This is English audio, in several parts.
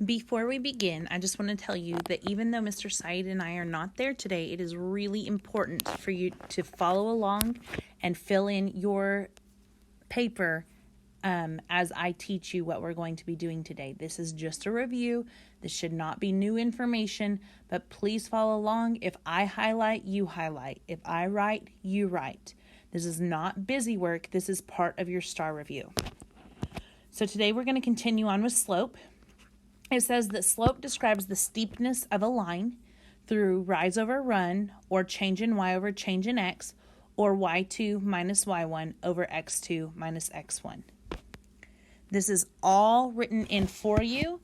Before we begin, I just want to tell you that even though Mr. Said and I are not there today, it is really important for you to follow along and fill in your paper as I teach you what we're going to be doing today. This is just a review. This should not be new information, but please follow along. If I highlight, you highlight. If I write, you write. This is not busy work. This is part of your STAR review. So today we're going to continue on with slope. It says that slope describes the steepness of a line through rise over run, or change in y over change in x, or y2 minus y1 over x2 minus x1. This is all written in for you.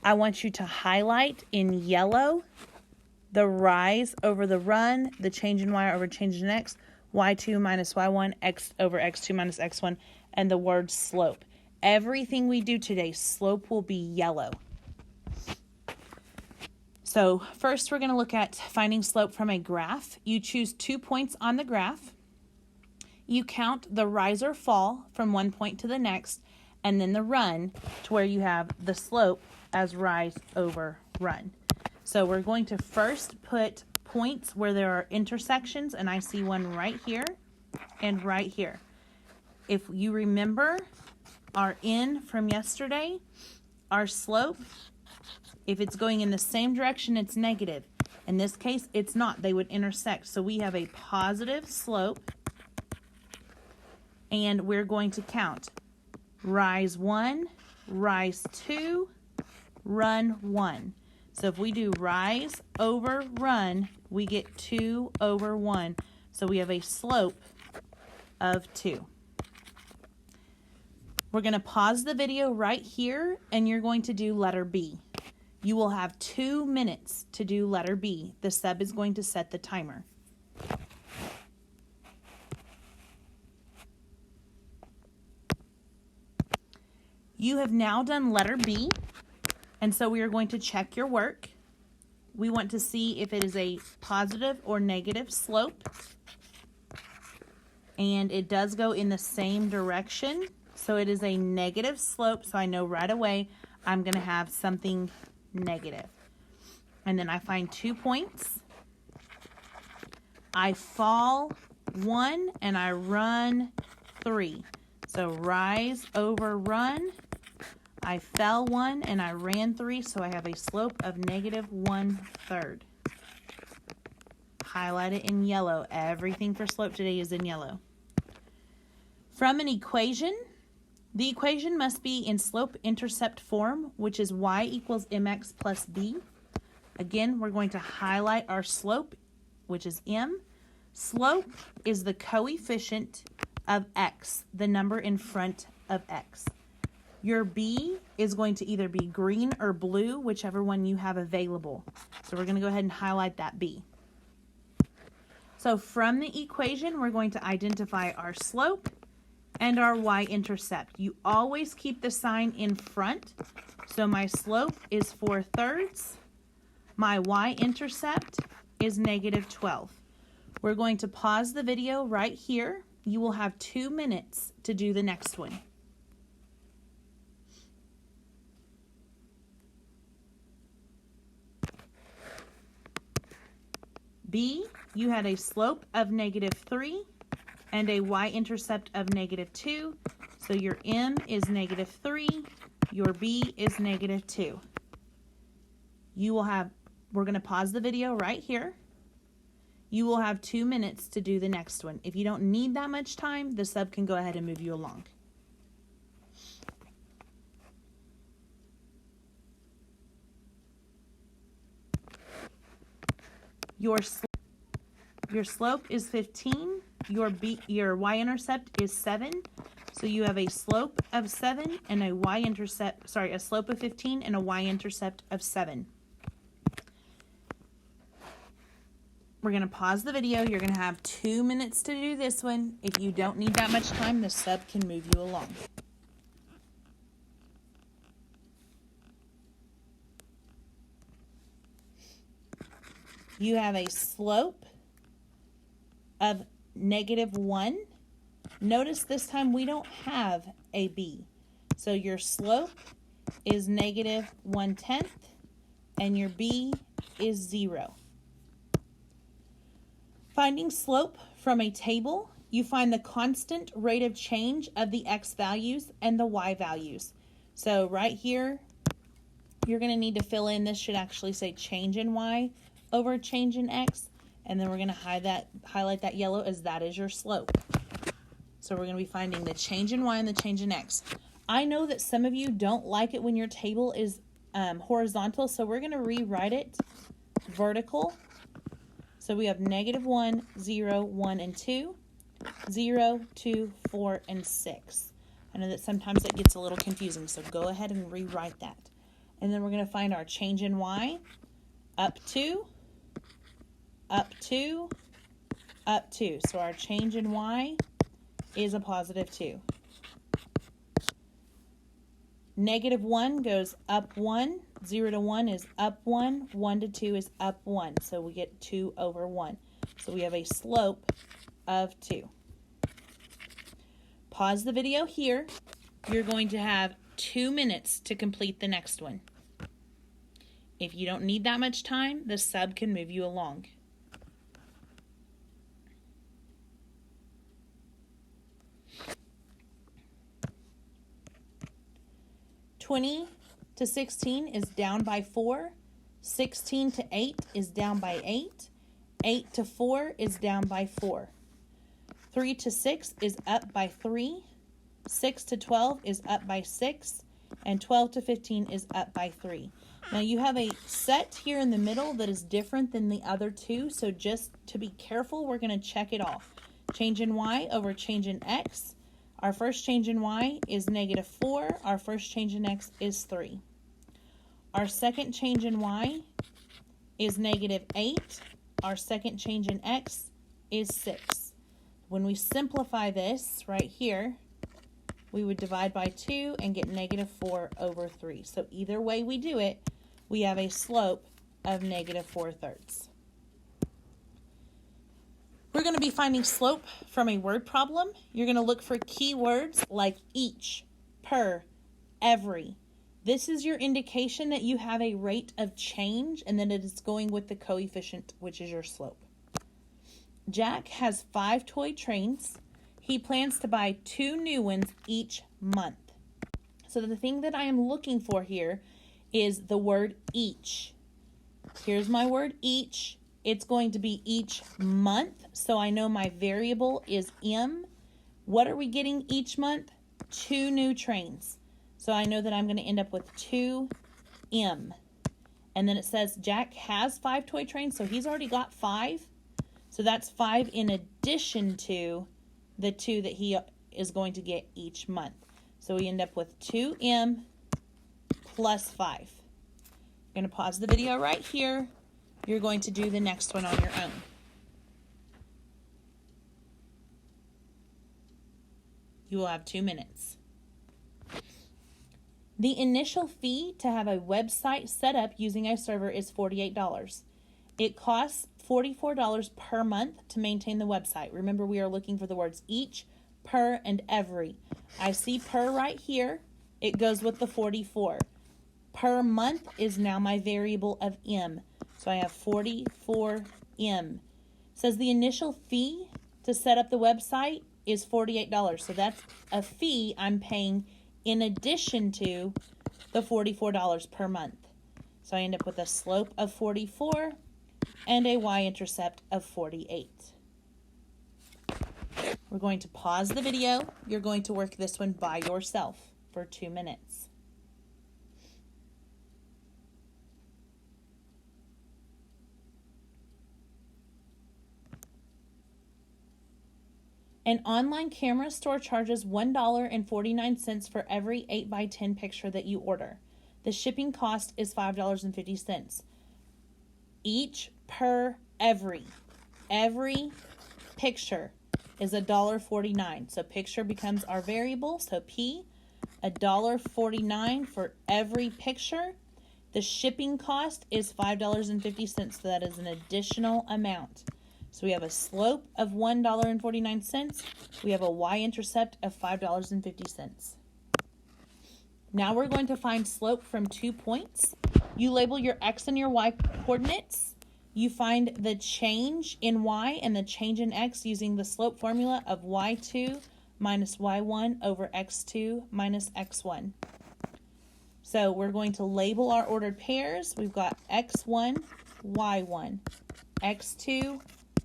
I want you to highlight in yellow the rise over the run, the change in y over change in x, y2 minus y1, x over x2 minus x1, and the word slope. Everything we do today, slope will be yellow. So first we're going to look at finding slope from a graph. You choose 2 points on the graph. You count the rise or fall from one point to the next, and then the run to where you have the slope as rise over run. So we're going to first put points where there are intersections, and I see one right here and right here. If you remember our in from yesterday, our slope, if it's going in the same direction, it's negative. In this case, it's not. They would intersect. So we have a positive slope, and we're going to count rise 1, rise 2, run 1. So if we do rise over run, we get 2 over 1. So we have a slope of 2. We're going to pause the video right here, and you're going to do letter B. You will have 2 minutes to do letter B. The sub is going to set the timer. You have now done letter B, and so we are going to check your work. We want to see if it is a positive or negative slope, and it does go in the same direction. So it is a negative slope, so I know right away I'm going to have something negative. And then I find 2 points. I fall 1 and I run 3. So rise over run. I fell 1 and I ran 3, so I have a slope of negative 1/3. Highlight it in yellow. Everything for slope today is in yellow. From an equation, the equation must be in slope-intercept form, which is y equals mx plus b. Again, we're going to highlight our slope, which is m. Slope is the coefficient of x, the number in front of x. Your b is going to either be green or blue, whichever one you have available. So we're going to go ahead and highlight that b. So from the equation, we're going to identify our slope and our y-intercept. You always keep the sign in front. So my slope is 4/3. My y-intercept is negative 12. We're going to pause the video right here. You will have 2 minutes to do the next one. B, you had a slope of negative 3 and a y-intercept of negative 2. So your m is negative 3, your b is negative 2. We're going to pause the video right here. You will have 2 minutes to do the next one. If you don't need that much time, the sub can go ahead and move you along. Your slope is 15. Your y-intercept is 7. So you have a slope of 7 and a slope of 15 and a y-intercept of 7. We're going to pause the video. You're going to have 2 minutes to do this one. If you don't need that much time, the sub can move you along. You have a slope of negative 1. Notice this time we don't have a b. So your slope is negative 1/10, and your b is 0. Finding slope from a table, you find the constant rate of change of the x values and the y values. So right here, you're going to need to fill in, this should actually say change in y over change in x, and then we're going to highlight that yellow as that is your slope. So we're going to be finding the change in y and the change in x. I know that some of you don't like it when your table is horizontal, so we're going to rewrite it vertical. So we have negative 1, 0, 1, and 2, 0, 2, 4, and 6. I know that sometimes it gets a little confusing, so go ahead and rewrite that. And then we're going to find our change in y, up 2, up 2, up 2. So our change in y is a positive 2. Negative 1 goes up 1, 0 to 1 is up 1, 1 to 2 is up 1. So we get 2 over 1. So we have a slope of 2. Pause the video here. You're going to have 2 minutes to complete the next one. If you don't need that much time, the sub can move you along. (20 to 16 is down by 4. 16 to 8 is down by 8. 8 to 4 is down by 4. 3 to 6 is up by 3. 6 to 12 is up by 6. And 12 to 15 is up by 3. Now you have a set here in the middle that is different than the other two, so just to be careful, we're going to check it off. Change in y over change in x. Our first change in y is negative 4. Our first change in x is 3. Our second change in y is negative 8. Our second change in x is 6. When we simplify this right here, we would divide by 2 and get negative 4 over 3. So either way we do it, we have a slope of negative 4/3. We're going to be finding slope from a word problem. You're going to look for keywords like each, per, every. This is your indication that you have a rate of change and that it is going with the coefficient, which is your slope. Jack has 5 toy trains. He plans to buy 2 new ones each month. So the thing that I am looking for here is the word each. Here's my word each. It's going to be each month, so I know my variable is M. What are we getting each month? 2 new trains. So I know that I'm going to end up with 2M. And then it says Jack has 5 toy trains, so he's already got 5. So that's 5 in addition to the 2 that he is going to get each month. So we end up with 2M plus 5. You're going to pause the video right here. You're going to do the next one on your own. You will have 2 minutes. The initial fee to have a website set up using a server is $48. It costs $44 per month to maintain the website. Remember, we are looking for the words each, per, and every. I see per right here. It goes with the 44. Per month is now my variable of M. So I have 44M. It says the initial fee to set up the website is $48. So that's a fee I'm paying in addition to the $44 per month. So I end up with a slope of 44 and a y-intercept of 48. We're going to pause the video. You're going to work this one by yourself for 2 minutes. An online camera store charges $1.49 for every 8x10 picture that you order. The shipping cost is $5.50. Each, per, every. Every picture is $1.49. So picture becomes our variable. So P, $1.49 for every picture. The shipping cost is $5.50. So that is an additional amount. So we have a slope of $1.49. We have a y-intercept of $5.50. Now we're going to find slope from 2 points. You label your x and your y coordinates. You find the change in y and the change in x using the slope formula of y2 minus y1 over x2 minus x1. So we're going to label our ordered pairs. We've got x1, y1, x2,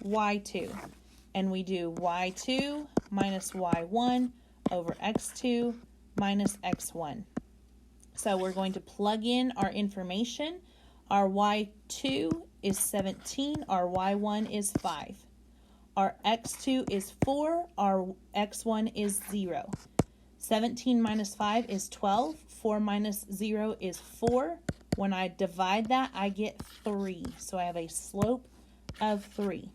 y2. And we do y2 minus y1 over x2 minus x1. So we're going to plug in our information. Our y2 is 17, our y1 is 5. Our x2 is 4, our x1 is 0. 17 minus 5 is 12, 4 minus 0 is 4. When I divide that, I get 3. So I have a slope of 3.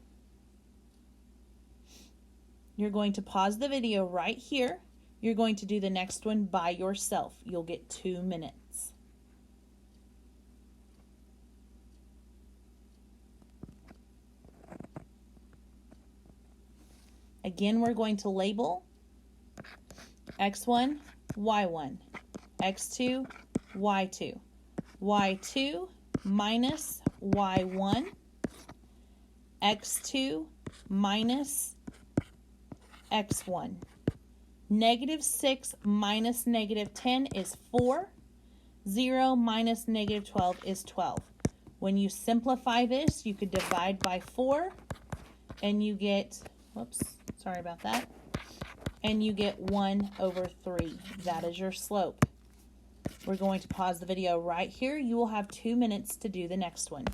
You're going to pause the video right here. You're going to do the next one by yourself. You'll get 2 minutes. Again, we're going to label x1, y1, x2, y2, y2 minus y1, x2 minus x1. Negative 6 minus negative 10 is 4. 0 minus negative 12 is 12. When you simplify this, you could divide by 4 and you get, whoops, sorry about that, and you get 1 over 3. That is your slope. We're going to pause the video right here. You will have 2 minutes to do the next one.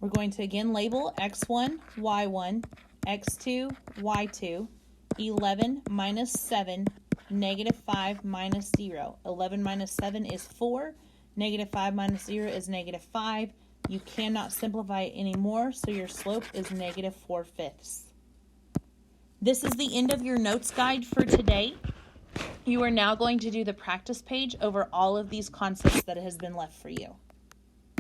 We're going to again label x1, y1, x2, y2, 11 minus 7, negative 5 minus 0. 11 minus 7 is 4. Negative 5 minus 0 is negative 5. You cannot simplify it anymore, so your slope is negative 4/5. This is the end of your notes guide for today. You are now going to do the practice page over all of these concepts that has been left for you.